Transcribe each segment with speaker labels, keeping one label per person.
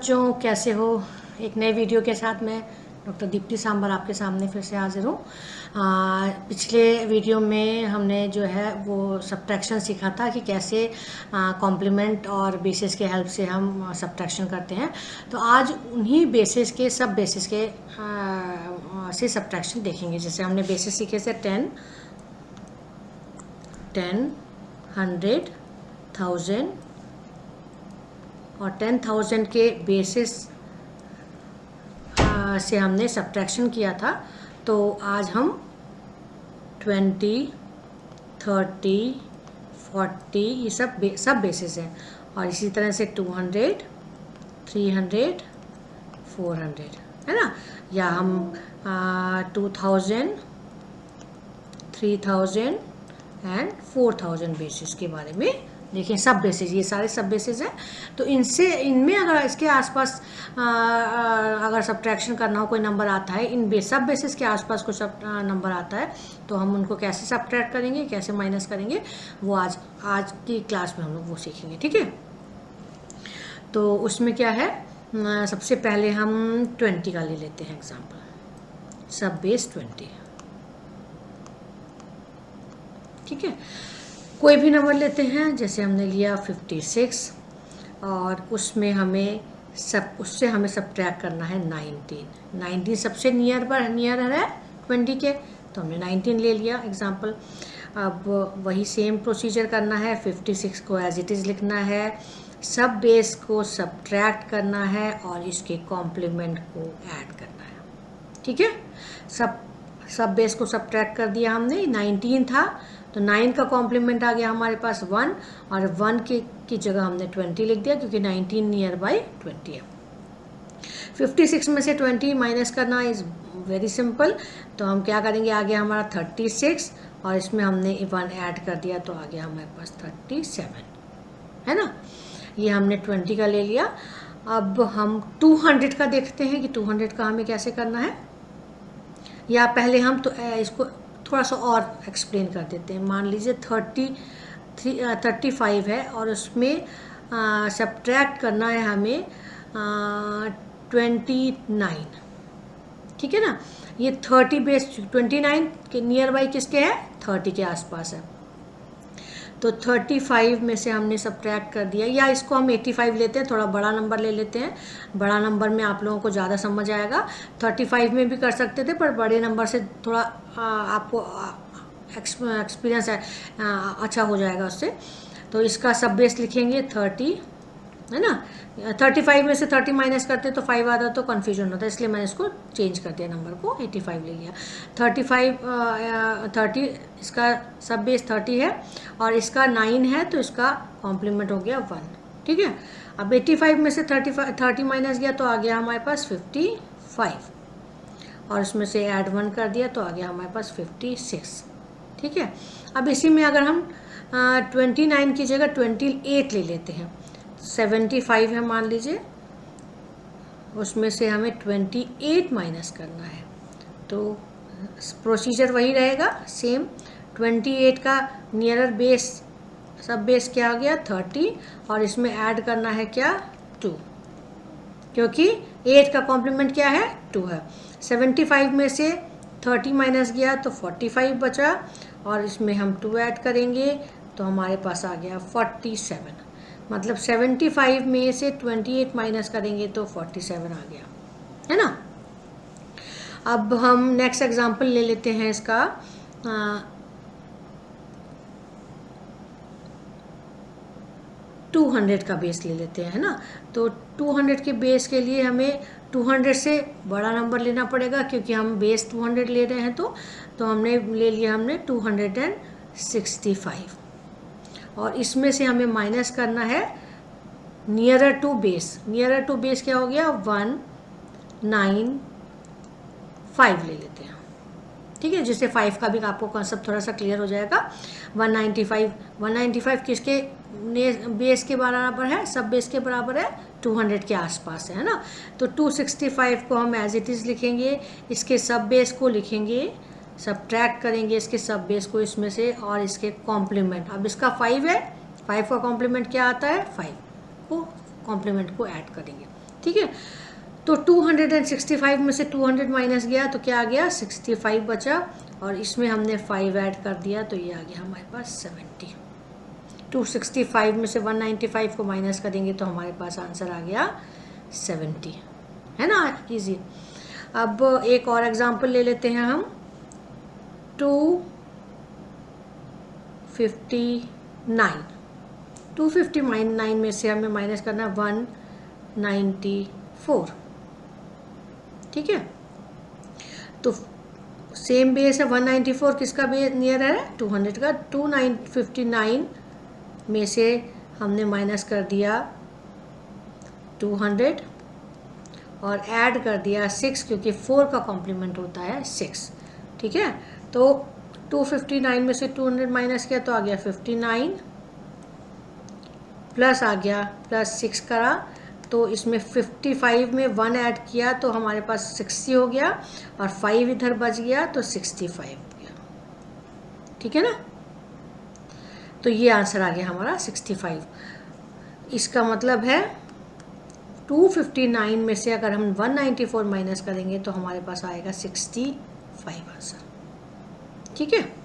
Speaker 1: बच्चों, कैसे हो। एक नए वीडियो के साथ मैं डॉक्टर दीप्ति सांबर आपके सामने फिर से हाजिर हूँ। पिछले वीडियो में हमने जो है वो सब्ट्रैक्शन सीखा था कि कैसे कॉम्प्लीमेंट और बेसिस के हेल्प से हम सब्ट्रैक्शन करते हैं। तो आज उन्हीं बेसिस के से सब्ट्रैक्शन देखेंगे। जैसे हमने बेसिस सीखे थे 10, 100, 1000 और 10,000 के बेसिस से हमने सब्ट्रैक्शन किया था। तो आज हम 20, 30, 40 ये सब बेसिस हैं। और इसी तरह से 200, 300, 400 है ना। या हम 2000, 3000 एंड 4000 बेसिस के बारे में देखिए। सब बेसिस, ये सारे सब बेसिस हैं। तो इनमें अगर इसके आसपास अगर सब्ट्रैक्शन करना हो, कोई नंबर आता है, सब बेसिस के आसपास कुछ नंबर आता है, तो हम उनको कैसे सब्ट्रैक्ट करेंगे, कैसे माइनस करेंगे, वो आज की क्लास में हम लोग वो सीखेंगे। ठीक है। तो उसमें क्या है, सबसे पहले हम 20 का ले लेते हैं एग्जाम्पल। सब बेस 20। ठीक है। कोई भी नंबर लेते हैं, जैसे हमने लिया 56 और उसमें उससे हमें सब्ट्रैक्ट करना है 19 सबसे नियर है 20 के, तो हमने 19 ले लिया एग्जाम्पल। अब वही सेम प्रोसीजर करना है। 56 को एज इट इज़ लिखना है, सब बेस को सब्ट्रैक्ट करना है और इसके कॉम्प्लीमेंट को ऐड करना है। ठीक है। सब बेस को सब्ट्रैक्ट कर दिया हमने। 19 था तो 9 का कॉम्प्लीमेंट आ गया हमारे पास 1, और 1 की जगह हमने 20 लिख दिया क्योंकि 19 नियर बाई 20 है। 56 में से 20 माइनस करना इज़ वेरी सिंपल। तो हम क्या करेंगे, आ गया हमारा 36 और इसमें हमने 1 ऐड कर दिया तो आ गया हमारे पास 37 है ना। ये हमने 20 का ले लिया। अब हम 200 का देखते हैं कि 200 का हमें कैसे करना है। या पहले हम तो इसको थोड़ा सा और एक्सप्लेन कर देते हैं। मान लीजिए 35 है और उसमें सब्ट्रैक्ट करना है हमें 29। ठीक है ना। ये 30 बेस 29 के नियर बाई किसके है, 30 के आसपास है। तो 35 में से हमने सब्ट्रैक्ट कर दिया, या इसको हम 85 लेते हैं, थोड़ा बड़ा नंबर ले लेते हैं। बड़ा नंबर में आप लोगों को ज़्यादा समझ आएगा। 35 में भी कर सकते थे, पर बड़े नंबर से थोड़ा आपको एक्सपीरियंस अच्छा हो जाएगा उससे। तो इसका सब बेस लिखेंगे 30 है ना। 35 में से 30 माइनस करते तो 5 आता तो कन्फ्यूजन होता है, इसलिए मैंने इसको चेंज कर दिया, नंबर को 85 ले लिया। 30 इसका सब बेस 30 है और इसका 9 है तो इसका कॉम्प्लीमेंट हो गया 1। ठीक है। अब 85 में से 30 माइनस गया तो आ गया हमारे पास 55 और इसमें से ऐड 1 कर दिया तो आ गया हमारे पास 56। ठीक है। अब इसी में अगर हम 29 की जगह 28 ले लेते हैं, 75 है मान लीजिए, उसमें से हमें 28 माइनस करना है। तो प्रोसीजर वही रहेगा सेम। 28 का नियरर बेस सब बेस क्या आ गया 30 और इसमें ऐड करना है क्या 2, क्योंकि 8 का कॉम्प्लीमेंट क्या है 2 है। 75 में से 30 माइनस गया तो 45 बचा और इसमें हम 2 ऐड करेंगे तो हमारे पास आ गया 47। मतलब 75 में से 28 माइनस करेंगे तो 47 आ गया है ना। अब हम नेक्स्ट एग्जांपल ले लेते हैं इसका 200 का बेस ले लेते हैं ना। तो 200 के बेस के लिए हमें 200 से बड़ा नंबर लेना पड़ेगा क्योंकि हम बेस 200 ले रहे हैं। तो हमने ले लिया 265 और इसमें से हमें माइनस करना है nearer to base. Nearer to base क्या हो गया 195 ले लेते हैं। ठीक है, जिससे 5 का भी आपको कॉन्सेप्ट थोड़ा सा क्लियर हो जाएगा। 195 किसके बेस के बराबर है, सब बेस के बराबर है 200 के आसपास है ना। तो 265 को हम एज इट इज़ लिखेंगे, इसके सब बेस को लिखेंगे, सब्ट्रैक्ट करेंगे इसके सब बेस को इसमें से और इसके कॉम्प्लीमेंट। अब इसका 5 है, 5 का कॉम्प्लीमेंट क्या आता है 5 को कॉम्प्लीमेंट को ऐड करेंगे। ठीक है। तो 265 में से 200 माइनस गया तो क्या आ गया, 65 बचा, और इसमें हमने 5 ऐड कर दिया तो ये आ गया हमारे पास 70। 265 में से 195 को माइनस करेंगे तो हमारे पास आंसर आ गया 70, है ना, इजी। अब एक और एग्जांपल ले लेते हैं हम। 259 में से हमें माइनस करना 194, ठीक है। तो सेम बेस है 194, किसका बेस नियर है, 200 का। 259 में से हमने माइनस कर दिया 200 और ऐड कर दिया 6, क्योंकि 4 का कॉम्प्लीमेंट होता है 6, ठीक है। तो 259 में से 200 माइनस किया तो आ गया 59, प्लस आ गया प्लस 6 करा तो इसमें 55 में 1 ऐड किया तो हमारे पास 60 हो गया, और 5 इधर बच गया तो 65 हो गया, ठीक है ना। तो ये आंसर आ गया हमारा 65। इसका मतलब है 259 में से अगर हम 194 माइनस करेंगे तो हमारे पास आएगा 65 आंसर, ठीक है।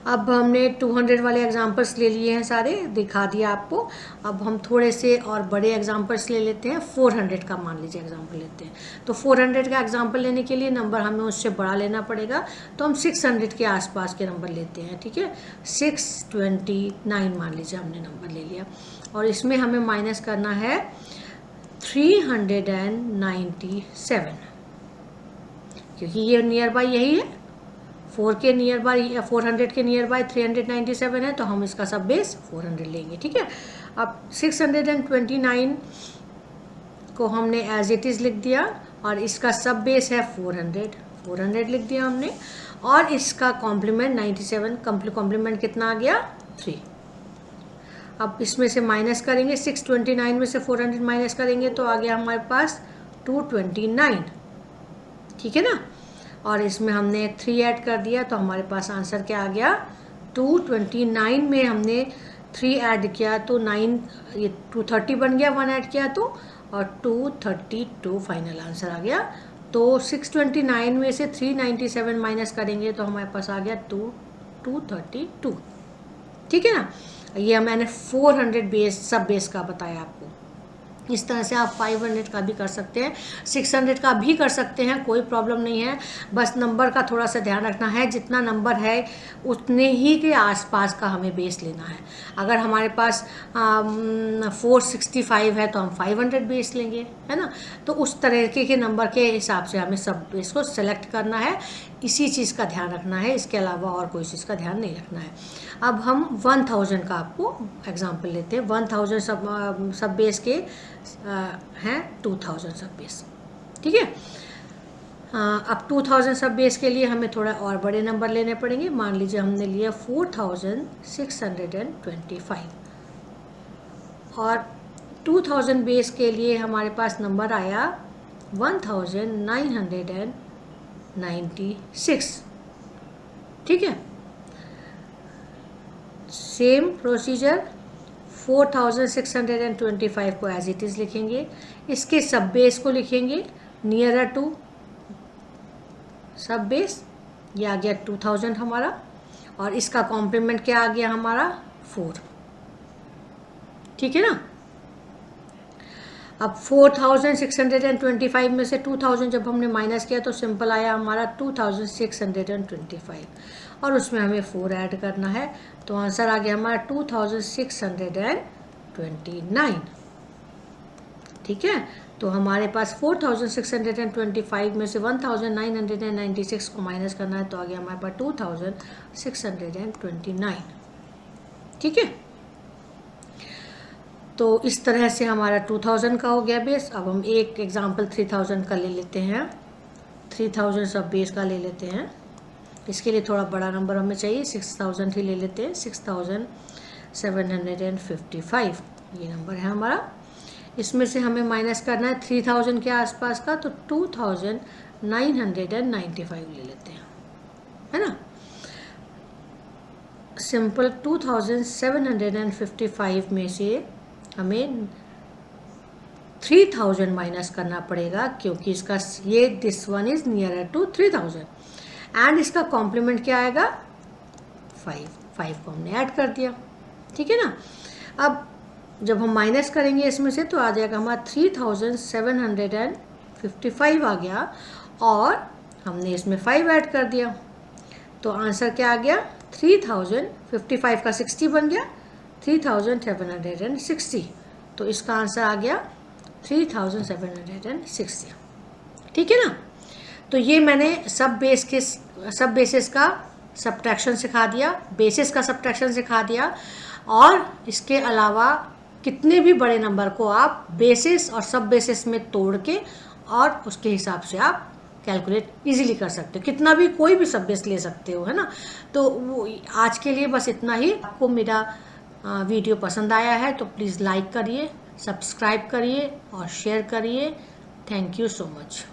Speaker 1: अब हमने 200 वाले एग्जांपल्स ले लिए हैं, सारे दिखा दिया आपको। अब हम थोड़े से और बड़े एग्जांपल्स ले लेते हैं। 400 का मान लीजिए एग्जांपल लेते हैं, तो 400 का एग्जांपल लेने के लिए नंबर हमें उससे बड़ा लेना पड़ेगा, तो हम 600 के आसपास के नंबर लेते हैं, ठीक है। 629 मान लीजिए हमने नंबर ले लिया, और इसमें हमें माइनस करना है 397, क्योंकि ये नियर बाई यही है, 4 के नियर बाई या 400 के नियर बाई 397 है, तो हम इसका सब बेस 400 लेंगे, ठीक है। अब 629 को हमने एज इट इज़ लिख दिया, और इसका सब बेस है 400 लिख दिया हमने, और इसका कॉम्प्लीमेंट 97, कॉम्प्लीमेंट कितना आ गया 3। अब इसमें से माइनस करेंगे, 629 में से 400 माइनस करेंगे तो आ गया हमारे पास 229, ठीक है ना। और इसमें हमने 3 ऐड कर दिया तो हमारे पास आंसर क्या आ गया, 229 में हमने 3 ऐड किया तो 9, ये 230 बन गया, 1 ऐड किया तो, और 232 फाइनल आंसर आ गया। तो 629 में से 397 माइनस करेंगे तो हमारे पास आ गया 232, ठीक है ना। ये मैंने 400 बेस सब बेस का बताया आपको। इस तरह से आप 500 का भी कर सकते हैं, 600 का भी कर सकते हैं, कोई प्रॉब्लम नहीं है। बस नंबर का थोड़ा सा ध्यान रखना है, जितना नंबर है उतने ही के आसपास का हमें बेस लेना है। अगर हमारे पास 465 है तो हम 500 बेस लेंगे, है ना। तो उस तरीके के नंबर के हिसाब से हमें सब बेस को सेलेक्ट करना है, इसी चीज़ का ध्यान रखना है, इसके अलावा और कोई चीज़ का ध्यान नहीं रखना है। अब हम 1000 का आपको एग्जाम्पल लेते हैं। 1000 सब बेस के हैं 2000 सब बेस, ठीक है। अब 2000 सब बेस के लिए हमें थोड़ा और बड़े नंबर लेने पड़ेंगे। मान लीजिए हमने लिया 4625, और 2000 बेस के लिए हमारे पास नंबर आया 1996, ठीक है। सेम प्रोसीजर 4625 को एज इट इज़ लिखेंगे, इसके सब बेस को लिखेंगे नियरर टू सब बेस, ये आ गया 2000 हमारा, और इसका कॉम्प्लीमेंट क्या आ गया हमारा 4, ठीक है ना। अब 4625 में से 2000 जब हमने माइनस किया तो सिंपल आया हमारा 2625, और उसमें हमें 4 ऐड करना है, तो आंसर आ गया हमारा 2629, ठीक है। तो हमारे पास 4625 में से 1996 को माइनस करना है तो आ गया हमारे पास 2629, ठीक है। तो इस तरह से हमारा 2000 का हो गया बेस। अब हम एक एग्जांपल 3000 का ले लेते हैं, 3000 सब बेस का ले लेते हैं। इसके लिए थोड़ा बड़ा नंबर हमें चाहिए, 6000 ही ले लेते हैं। 6755 ये नंबर है हमारा। इसमें से हमें माइनस करना है 3000 के आसपास का, तो 2995 ले लेते हैं, है ना। सिंपल 2755 में से हमें 3000 माइनस करना पड़ेगा, क्योंकि इसका ये this one is nearer to 3000 and इसका कॉम्प्लीमेंट क्या आएगा 5 को हमने ऐड कर दिया, ठीक है ना। अब जब हम माइनस करेंगे इसमें से तो आ जाएगा हमारा 3755 आ गया और हमने इसमें 5 ऐड कर दिया, तो आंसर क्या आ गया 3055 का 60 बन गया 3760, तो इसका आंसर आ गया 3760, ठीक है ना। तो ये मैंने सब बेसिस का सब्ट्रैक्शन सिखा दिया, बेसिस का सब्ट्रैक्शन सिखा दिया, और इसके अलावा कितने भी बड़े नंबर को आप बेसिस और सब बेसिस में तोड़ के और उसके हिसाब से आप कैलकुलेट इजीली कर सकते हो, कितना भी कोई भी सब बेस ले सकते हो, है ना। तो वो आज के लिए बस इतना ही। आपको मेरा वीडियो पसंद आया है तो प्लीज़ लाइक करिए, सब्सक्राइब करिए और शेयर करिए। Thank you so much.